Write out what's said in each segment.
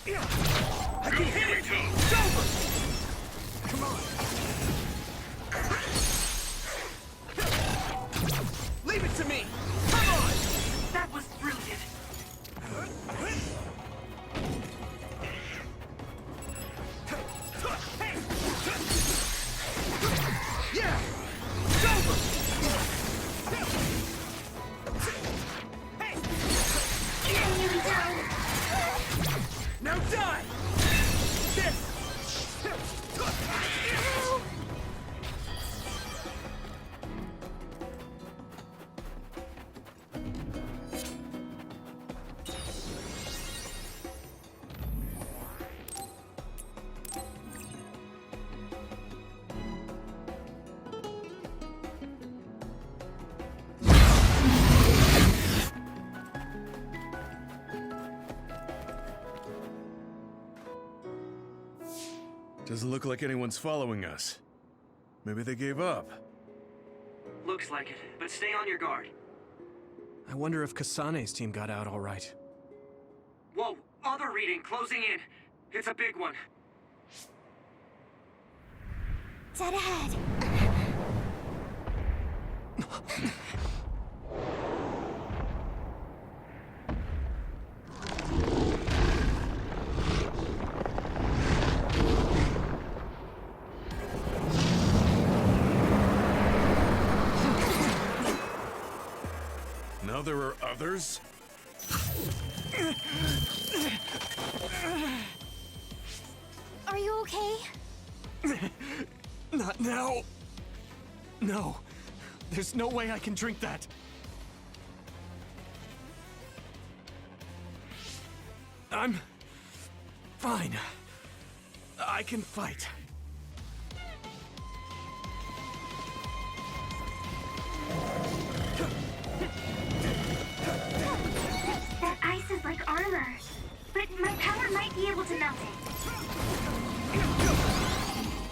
I can hit it! It's over! Come on! Leave it to me! Come on! That was brilliant! Yeah! It's over! Now die! This! Doesn't look like anyone's following us. Maybe they gave up. Looks like it, but stay on your guard. I wonder if Kasane's team got out all right. Whoa, other reading closing in. It's a big one. Dead ahead. Now there are others? Are you okay? Not now. No. There's no way I can drink that. I'm fine. I can fight. That ice is like armor. But my power might be able to melt it.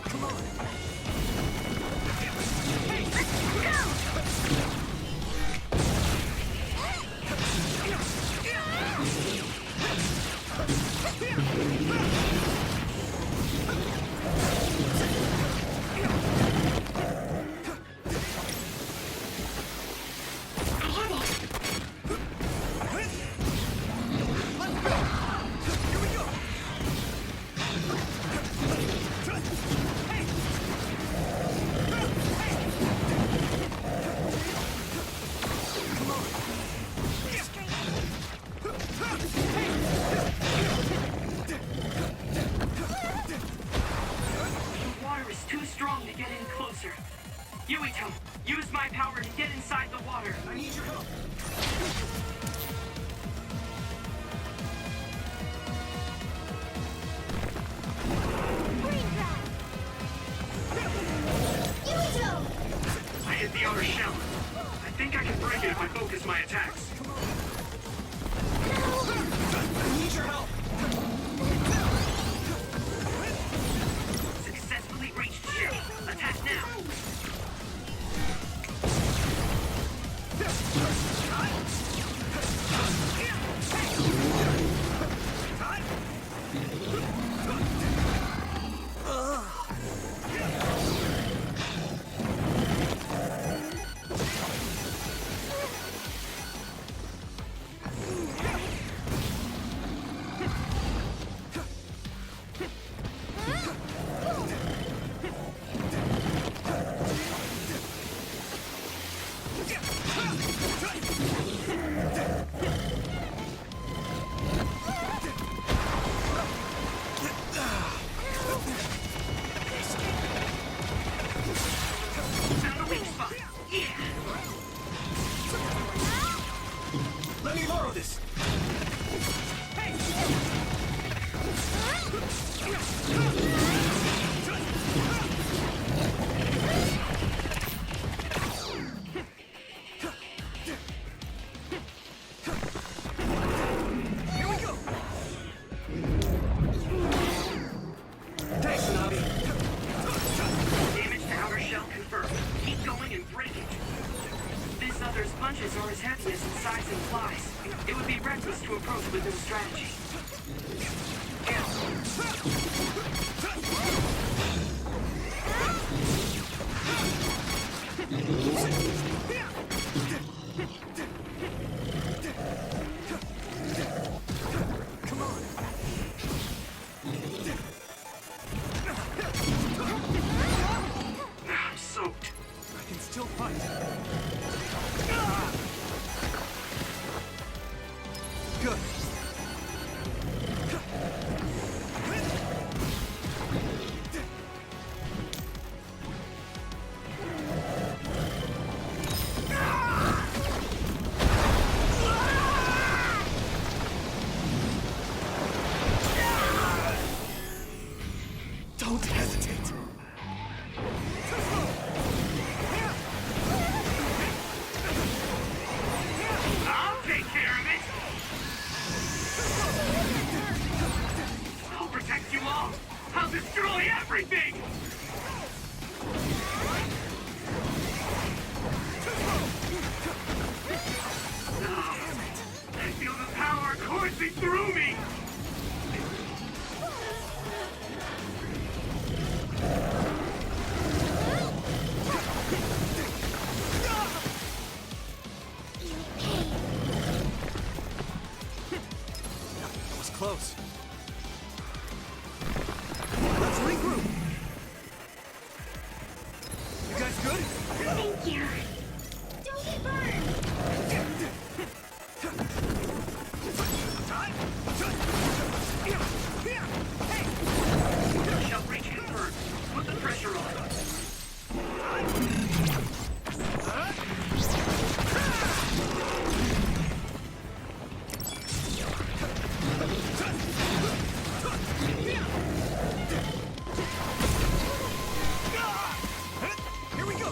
Come on. Let's go! Yuito, use my power to get inside the water. I need your help. Yuito! I hit the outer shell. I think I can break it if I focus my attacks. I need your help. Successfully reached shell. Attack now. Let me borrow this. Here we go. Thanks, Navi. Damage to outer shell confirmed. Keep going and break it. This other's punches are as heavy as its size implies. It would be reckless to approach with no strategy. everything! I feel the power coursing through me! That was close. Let's regroup. You guys good? Thank you. Don't get burned! Shell breach confirmed. Put the pressure on. Here we go.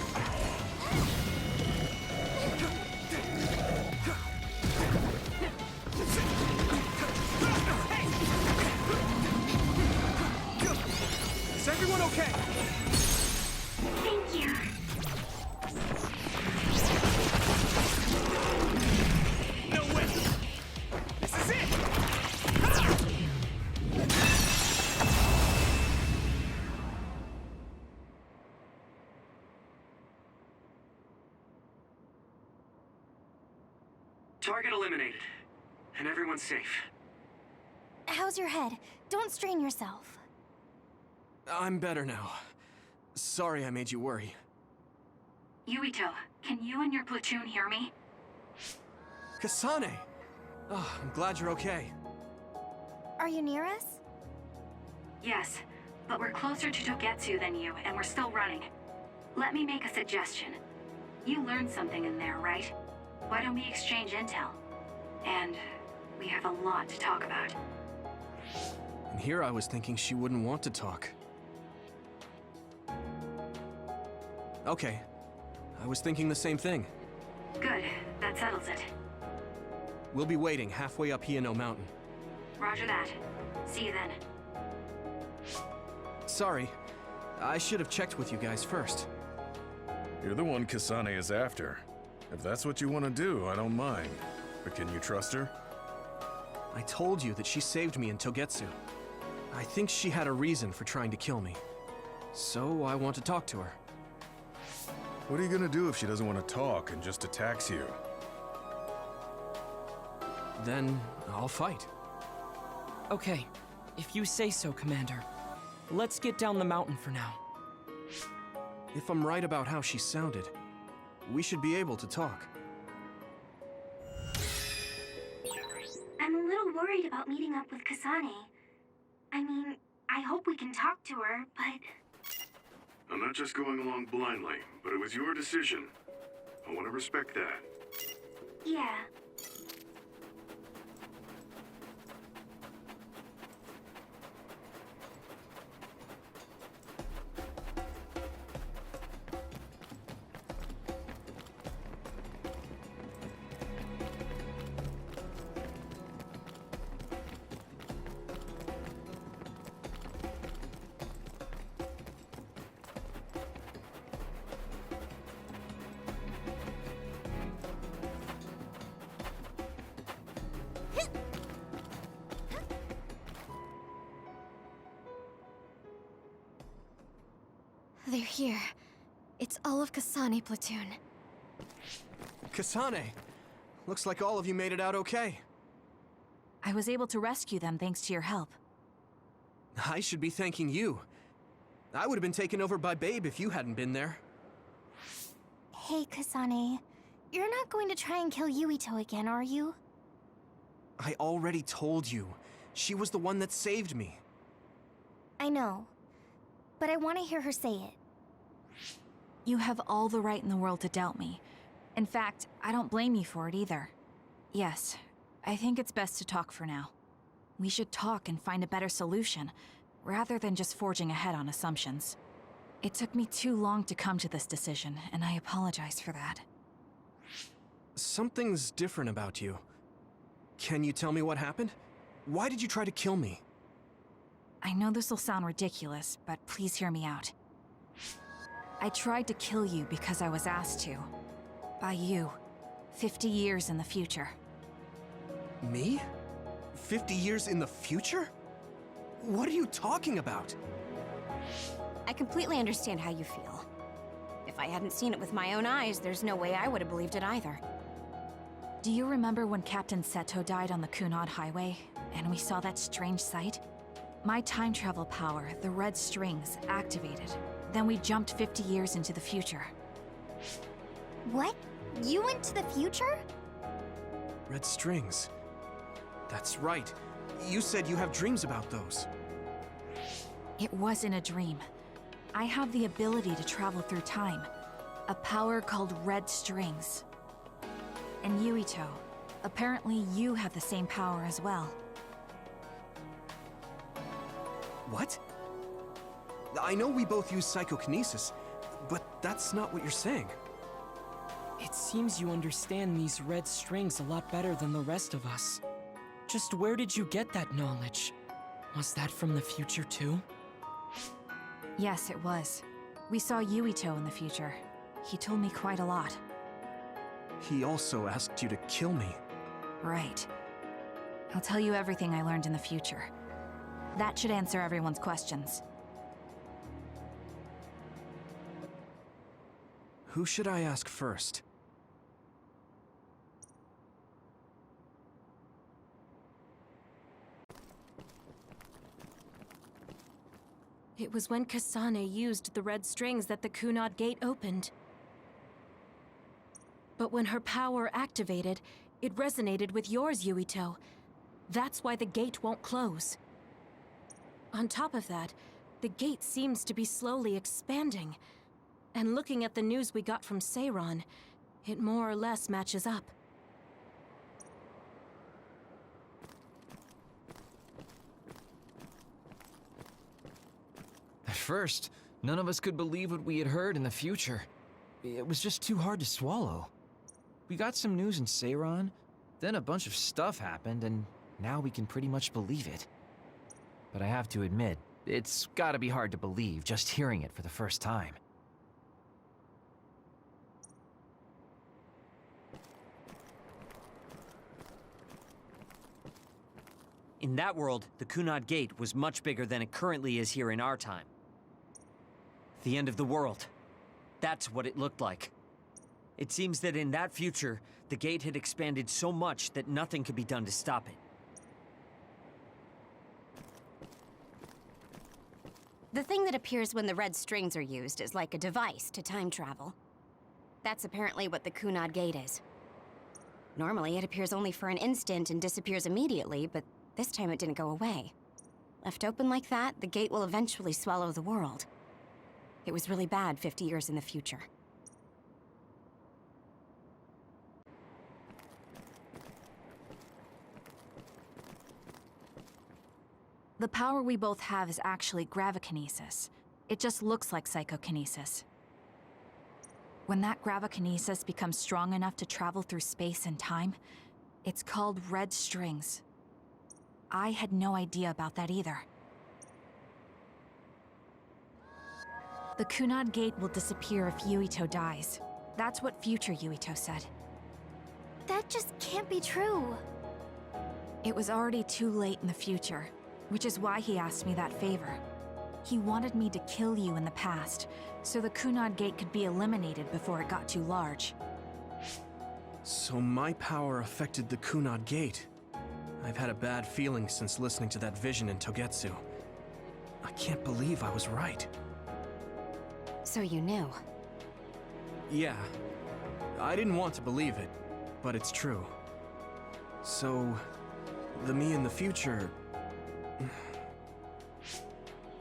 Is everyone okay? Thank you. No way. This is it. Target eliminated. And everyone's safe. How's your head? Don't strain yourself. I'm better now. Sorry I made you worry. Yuito, can you and your platoon hear me? Kasane! Oh, I'm glad you're okay. Are you near us? Yes, but we're closer to Togetsu than you, and we're still running. Let me make a suggestion. You learned something in there, right? Why don't we exchange intel? And we have a lot to talk about. And here I was thinking she wouldn't want to talk. Okay. I was thinking the same thing. Good, that settles it. We'll be waiting halfway up Hino Mountain. Roger that. See you then. Sorry. I should have checked with you guys first. You're the one Kasane is after. If that's what you want to do, I don't mind. But can you trust her? I told you that she saved me in Togetsu. I think she had a reason for trying to kill me. So I want to talk to her. What are you gonna do if she doesn't want to talk and just attacks you? Then I'll fight. Okay, if you say so, Commander. Let's get down the mountain for now. If I'm right about how she sounded, we should be able to talk. I'm a little worried about meeting up with Kasane. I mean, I hope we can talk to her, but... I'm not just going along blindly, but it was your decision. I want to respect that. yeah. They're here. It's all of Kasane platoon. Kasane! Looks like all of you made it out okay. I was able to rescue them thanks to your help. I should be thanking you. I would have been taken over by BEBE if you hadn't been there. Hey, Kasane. You're not going to try and kill Yuito again, are you? I already told you. She was the one that saved me. I know. But I want to hear her say it. You have all the right in the world to doubt me. In fact, I don't blame you for it either. Yes, I think it's best to talk for now. We should talk and find a better solution, rather than just forging ahead on assumptions. It took me too long to come to this decision, and I apologize for that. Something's different about you. Can you tell me what happened? Why did you try to kill me? I know this will sound ridiculous, but please hear me out. I tried to kill you because I was asked to. By you. 50 years in the future. Me? 50 years in the future? What are you talking about? I completely understand how you feel. If I hadn't seen it with my own eyes, there's no way I would have believed it either. Do you remember when Captain Seto died on the Kunad Highway, and we saw that strange sight? My time travel power, the red strings, activated. Then we jumped 50 years into the future. What? You went to the future? Red strings. That's right. You said you have dreams about those. It wasn't a dream. I have the ability to travel through time. A power called red strings. And Yuito, apparently you have the same power as well. What? I know we both use psychokinesis, but that's not what you're saying. It seems you understand these red strings a lot better than the rest of us. Just where did you get that knowledge? Was that from the future too? Yes, it was. We saw Yuito in the future. He told me quite a lot. He also asked you to kill me. Right. I'll tell you everything I learned in the future. That should answer everyone's questions. Who should I ask first? It was when Kasane used the red strings that the Kunad Gate opened. But when her power activated, it resonated with yours, Yuito. That's why the gate won't close. On top of that, the gate seems to be slowly expanding. And looking at the news we got from Seiron, it more or less matches up. At first, none of us could believe what we had heard in the future. It was just too hard to swallow. We got some news in Seiron, then a bunch of stuff happened, and now we can pretty much believe it. But I have to admit, it's gotta be hard to believe just hearing it for the first time. In that world, the Kunad Gate was much bigger than it currently is here in our time. The end of the world. That's what it looked like. It seems that in that future, the gate had expanded so much that nothing could be done to stop it. The thing that appears when the red strings are used is like a device to time travel. That's apparently what the Kunad Gate is. Normally, it appears only for an instant and disappears immediately, but this time it didn't go away. Left open like that, the gate will eventually swallow the world. It was really bad 50 years in the future. The power we both have is actually gravikinesis. It just looks like psychokinesis. When that gravikinesis becomes strong enough to travel through space and time, it's called red strings. I had no idea about that either. The Kunad Gate will disappear if Yuito dies. That's what future Yuito said. That just can't be true. It was already too late in the future, which is why he asked me that favor. He wanted me to kill you in the past, so the Kunad Gate could be eliminated before it got too large. So my power affected the Kunad Gate. I've had a bad feeling since listening to that vision in Togetsu. I can't believe I was right. So you knew. Yeah. I didn't want to believe it, but it's true. So, the me in the future...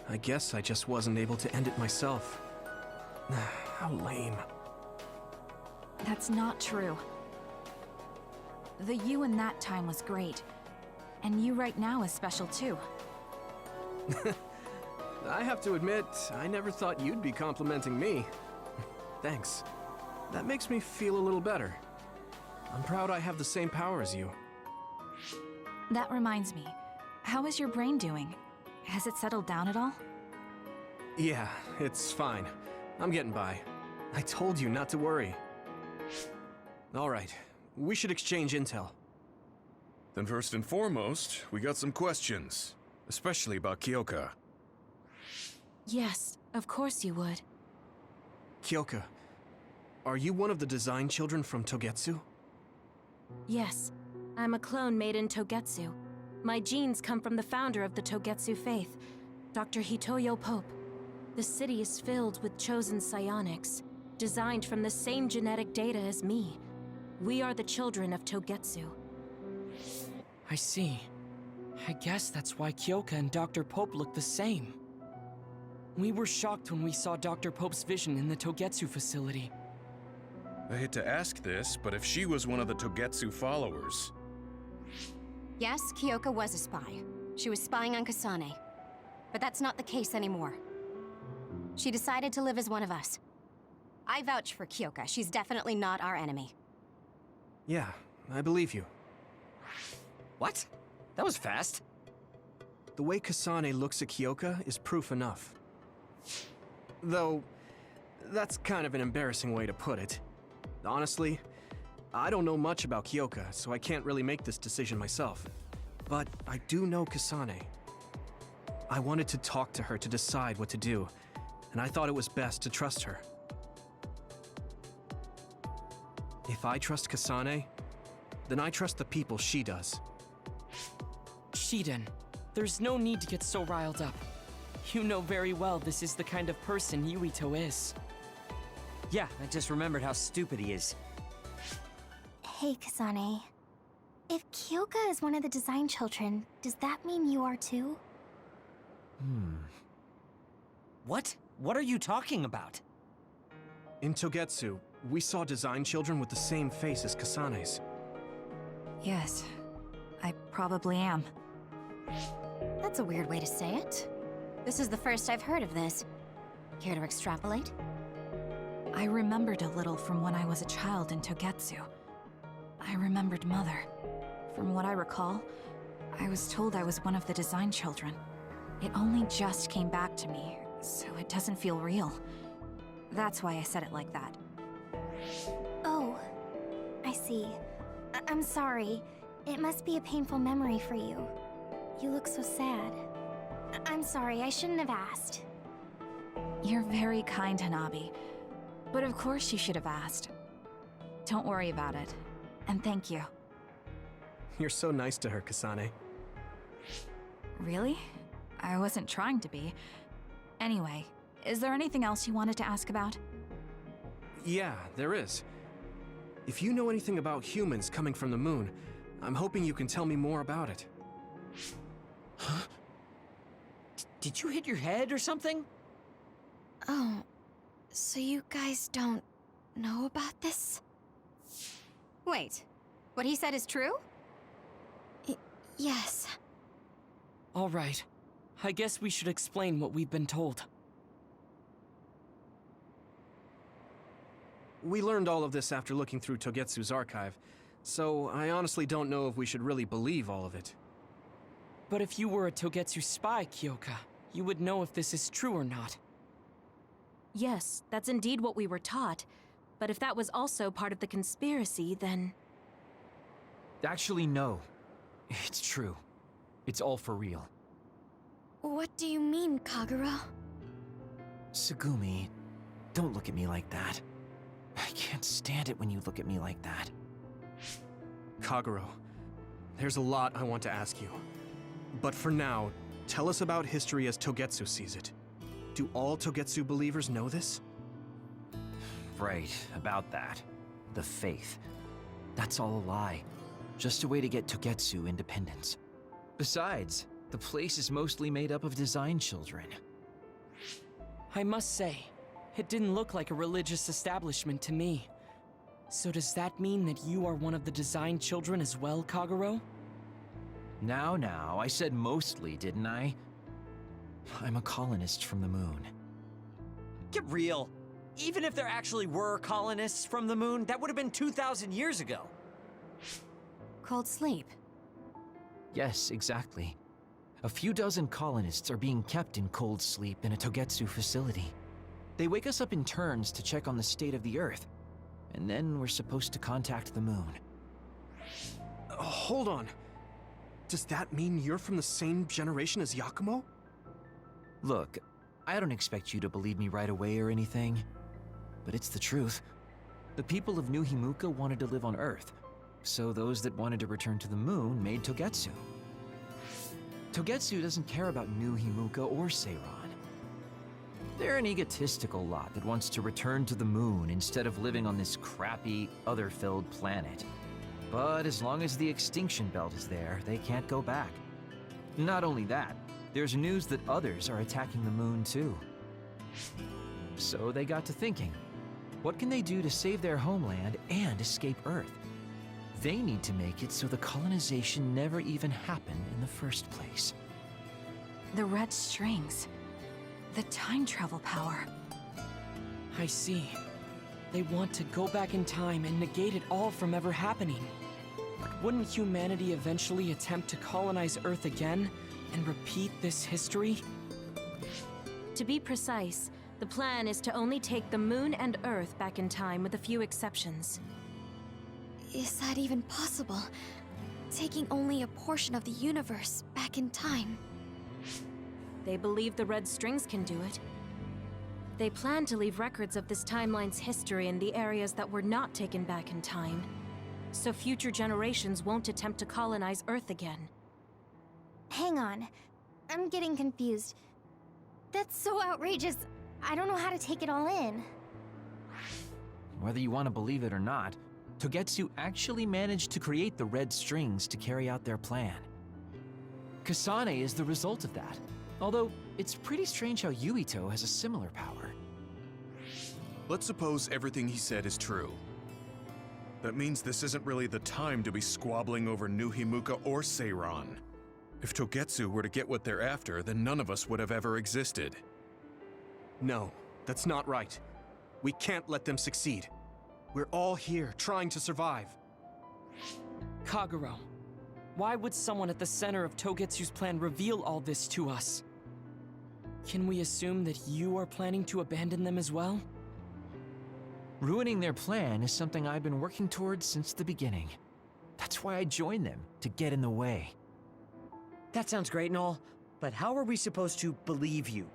I guess I just wasn't able to end it myself. How lame. That's not true. The you in that time was great. And you right now is special too. I have to admit, I never thought you'd be complimenting me. Thanks. That makes me feel a little better. I'm proud I have the same power as you. That reminds me. How is your brain doing? Has it settled down at all? Yeah, it's fine. I'm getting by. I told you not to worry. Alright, we should exchange intel. Then first and foremost, we got some questions. Especially about Kyoka. Yes, of course you would. Kyoka, are you one of the design children from Togetsu? Yes, I'm a clone made in Togetsu. My genes come from the founder of the Togetsu faith, Dr. Hitoyo Pope. The city is filled with chosen psionics, designed from the same genetic data as me. We are the children of Togetsu. I see. I guess that's why Kyoka and Dr. Pope look the same. We were shocked when we saw Dr. Pope's vision in the Togetsu facility. I hate to ask this, but if she was one of the Togetsu followers... Yes, Kyoka was a spy. She was spying on Kasane. But that's not the case anymore. She decided to live as one of us. I vouch for Kyoka. She's definitely not our enemy. Yeah, I believe you. What? That was fast. The way Kasane looks at Kyoka is proof enough. Though, that's kind of an embarrassing way to put it. Honestly, I don't know much about Kyoka, so I can't really make this decision myself. But I do know Kasane. I wanted to talk to her to decide what to do, and I thought it was best to trust her. If I trust Kasane, then I trust the people she does. Shiden, there's no need to get so riled up. You know very well this is the kind of person Yuito is. Yeah, I just remembered how stupid he is. Hey, Kasane. If Kyoka is one of the design children, does that mean you are too? What? What are you talking about? In Togetsu, we saw design children with the same face as Kasane's. Yes, I probably am. That's a weird way to say it. This is the first I've heard of this. Care to extrapolate? I remembered a little from when I was a child in Togetsu. I remembered Mother. From what I recall, I was told I was one of the design children. It only just came back to me, so it doesn't feel real. That's why I said it like that. Oh, I see. I'm sorry. It must be a painful memory for you. You look so sad. I'm sorry, I shouldn't have asked. You're very kind, Hanabi. But of course you should have asked. Don't worry about it. And thank you. You're so nice to her, Kasane. Really? I wasn't trying to be. Anyway, is there anything else you wanted to ask about? Yeah, there is. If you know anything about humans coming from the moon, I'm hoping you can tell me more about it. Huh? Did you hit your head or something? Oh, so you guys don't know about this? Wait, what he said is true? Yes. All right. I guess we should explain what we've been told. We learned all of this after looking through Togetsu's archive, so I honestly don't know if we should really believe all of it. But if you were a Togetsu spy, Kyoka, you would know if this is true or not. Yes, that's indeed what we were taught. But if that was also part of the conspiracy, then... Actually, no. It's true. It's all for real. What do you mean, Kagura? Tsugumi, don't look at me like that. I can't stand it when you look at me like that. Kaguro, there's a lot I want to ask you. But for now, tell us about history as Togetsu sees it. Do all Togetsu believers know this? Right, about that. The faith. That's all a lie. Just a way to get Togetsu independence. Besides, the place is mostly made up of design children. I must say, it didn't look like a religious establishment to me. So does that mean that you are one of the design children as well, Kaguro? Now, I said mostly, didn't I? I'm a colonist from the moon. Get real. Even if there actually were colonists from the moon, that would have been 2,000 years ago. Cold sleep. Yes, exactly. a few dozen colonists are being kept in cold sleep in a Togetsu facility. They wake us up in turns to check on the state of the Earth, and then we're supposed to contact the moon. Hold on. Does that mean you're from the same generation as Yakumo? Look, I don't expect you to believe me right away or anything, but it's the truth. The people of New Himuka wanted to live on Earth, so those that wanted to return to the moon made Togetsu. Togetsu doesn't care about New Himuka or Seiron. They're an egotistical lot that wants to return to the moon instead of living on this crappy, other-filled planet. But as long as the extinction belt is there, they can't go back. Not only that, there's news that others are attacking the moon too. So they got to thinking, what can they do to save their homeland and escape Earth? They need to make it so the colonization never even happened in the first place. The red strings. The time travel power. I see. They want to go back in time and negate it all from ever happening. But wouldn't humanity eventually attempt to colonize Earth again and repeat this history? To be precise, the plan is to only take the moon and Earth back in time with a few exceptions. Is that even possible? Taking only a portion of the universe back in time? They believe the red strings can do it. They plan to leave records of this timeline's history in the areas that were not taken back in time, so future generations won't attempt to colonize Earth again. Hang on. I'm getting confused. That's so outrageous. I don't know how to take it all in. Whether you want to believe it or not, Togetsu actually managed to create the red strings to carry out their plan. Kasane is the result of that, although it's pretty strange how Yuito has a similar power. Let's suppose everything he said is true. That means this isn't really the time to be squabbling over New Himuka or Seiron. If Togetsu were to get what they're after, then none of us would have ever existed. No, that's not right. We can't let them succeed. We're all here, trying to survive. Kagero, why would someone at the center of Togetsu's plan reveal all this to us? Can we assume that you are planning to abandon them as well? Ruining their plan is something I've been working towards since the beginning. That's why I joined them, to get in the way. That sounds great and all, but how are we supposed to believe you?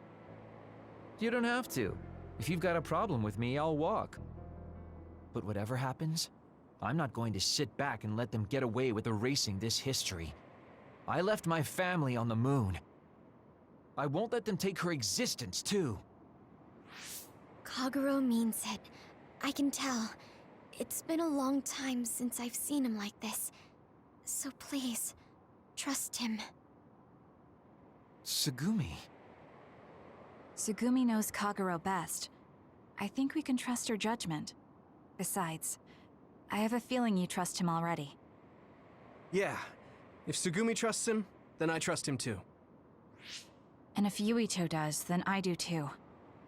You don't have to. If you've got a problem with me, I'll walk. But whatever happens, I'm not going to sit back and let them get away with erasing this history. I left my family on the moon. I won't let them take her existence, too. Kagero means it. I can tell. It's been a long time since I've seen him like this. So please, trust him. Tsugumi. Tsugumi knows Kagero best. I think we can trust her judgment. Besides, I have a feeling you trust him already. Yeah. If Tsugumi trusts him, then I trust him too. And if Yuito does, then I do too.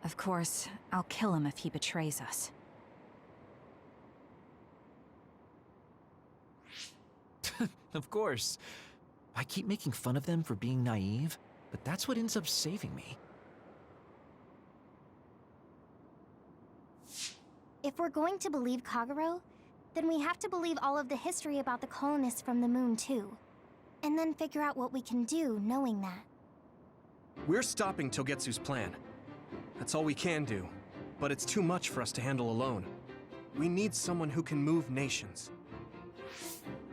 Of course, I'll kill him if he betrays us. Of course. I keep making fun of them for being naive, but that's what ends up saving me. If we're going to believe Kagero, then we have to believe all of the history about the colonists from the moon too. And then figure out what we can do knowing that. We're stopping Togetsu's plan. That's all we can do. But it's too much for us to handle alone. We need someone who can move nations.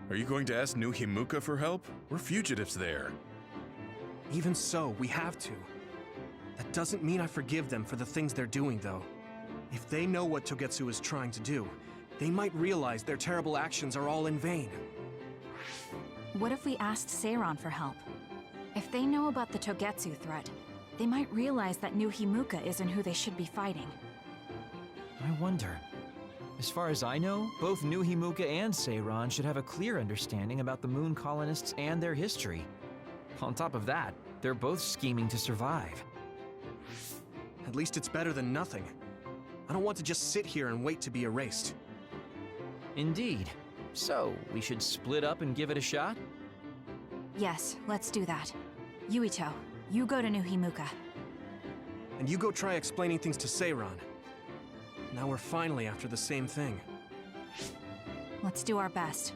Are you going to ask New Himuka for help? We're fugitives there. Even so, we have to. That doesn't mean I forgive them for the things they're doing, though. If they know what Togetsu is trying to do, they might realize their terrible actions are all in vain. What if we asked Seiron for help? If they know about the Togetsu threat, they might realize that New Himuka isn't who they should be fighting. I wonder. As far as I know, both New Himuka and Seiron should have a clear understanding about the moon colonists and their history. On top of that, they're both scheming to survive. At least it's better than nothing. I don't want to just sit here and wait to be erased. Indeed. So, we should split up and give it a shot? Yes, let's do that. Yuito, you go to New Himuka. And you go try explaining things to Seiron. Now we're finally after the same thing. Let's do our best.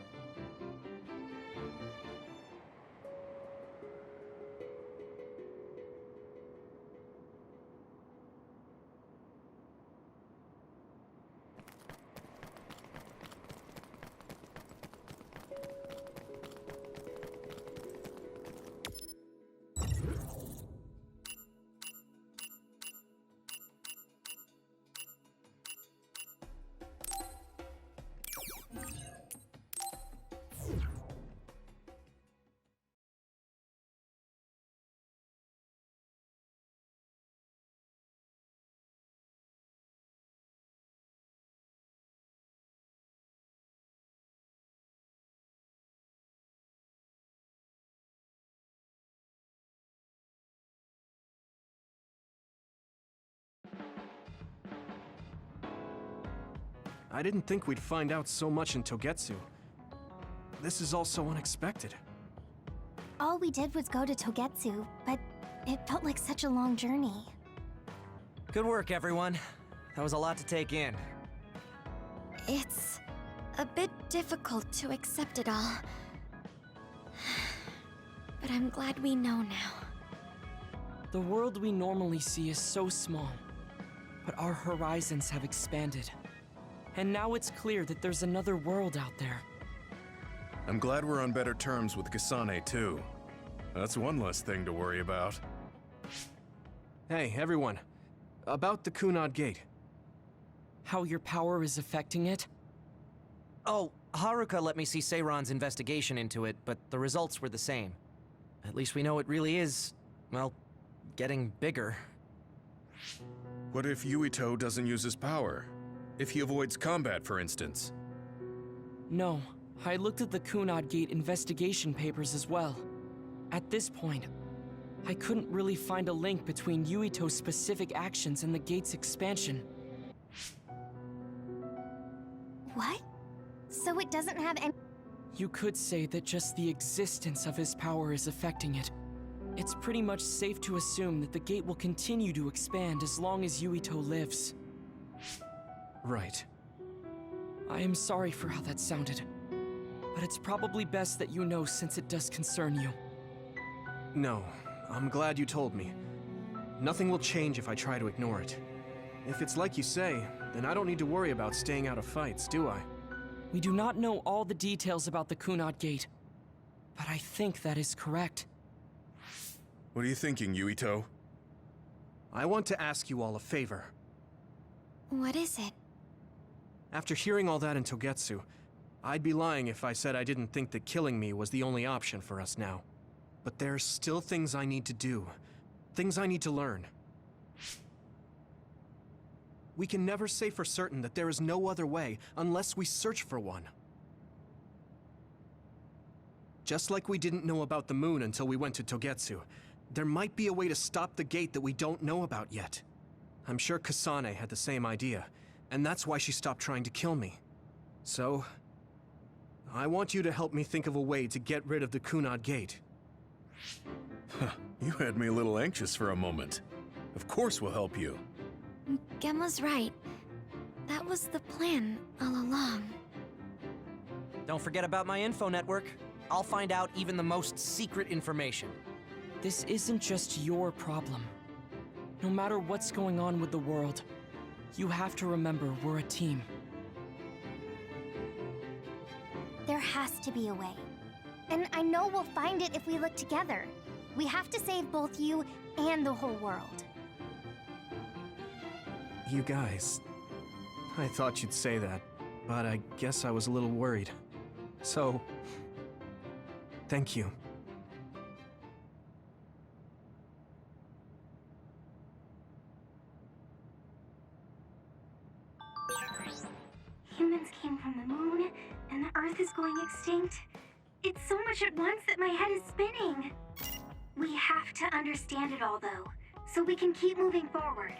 I didn't think we'd find out so much in Togetsu. This is all so unexpected. All we did was go to Togetsu, but it felt like such a long journey. Good work, everyone. That was a lot to take in. It's a bit difficult to accept it all. But I'm glad we know now. The world we normally see is so small, but our horizons have expanded. And now it's clear that there's another world out there. I'm glad we're on better terms with Kasane, too. That's one less thing to worry about. Hey, everyone. About the Kunad Gate. How your power is affecting it? Oh, Haruka let me see Seiron's investigation into it, but the results were the same. At least we know it really is, well, getting bigger. What if Yuito doesn't use his power? If he avoids combat, for instance? No, I looked at the Kunad Gate investigation papers as well. At this point, I couldn't really find a link between Yuito's specific actions and the gate's expansion. What? So it doesn't have any— You could say that just the existence of his power is affecting it. It's pretty much safe to assume that the gate will continue to expand as long as Yuito lives. Right. I am sorry for how that sounded, but it's probably best that you know since it does concern you. No, I'm glad you told me. Nothing will change if I try to ignore it. If it's like you say, then I don't need to worry about staying out of fights, do I? We do not know all the details about the Kunad Gate, but I think that is correct. What are you thinking, Yuito? I want to ask you all a favor. What is it? After hearing all that in Togetsu, I'd be lying if I said I didn't think that killing me was the only option for us now. But there's still things I need to do. Things I need to learn. We can never say for certain that there is no other way unless we search for one. Just like we didn't know about the moon until we went to Togetsu, there might be a way to stop the gate that we don't know about yet. I'm sure Kasane had the same idea, and that's why she stopped trying to kill me. So, I want you to help me think of a way to get rid of the Kunad Gate. You had me a little anxious for a moment. Of course we'll help you. Gemma's right. That was the plan all along. Don't forget about my info network. I'll find out even the most secret information. This isn't just your problem. No matter what's going on with the world, you have to remember we're a team. There has to be a way. And I know we'll find it if we look together. We have to save both you and the whole world. You guys... I thought you'd say that, but I guess I was a little worried. So... thank you. Humans came from the moon, and the Earth is going extinct. It's so much at once that my head is spinning. We have to understand it all, though, so we can keep moving forward.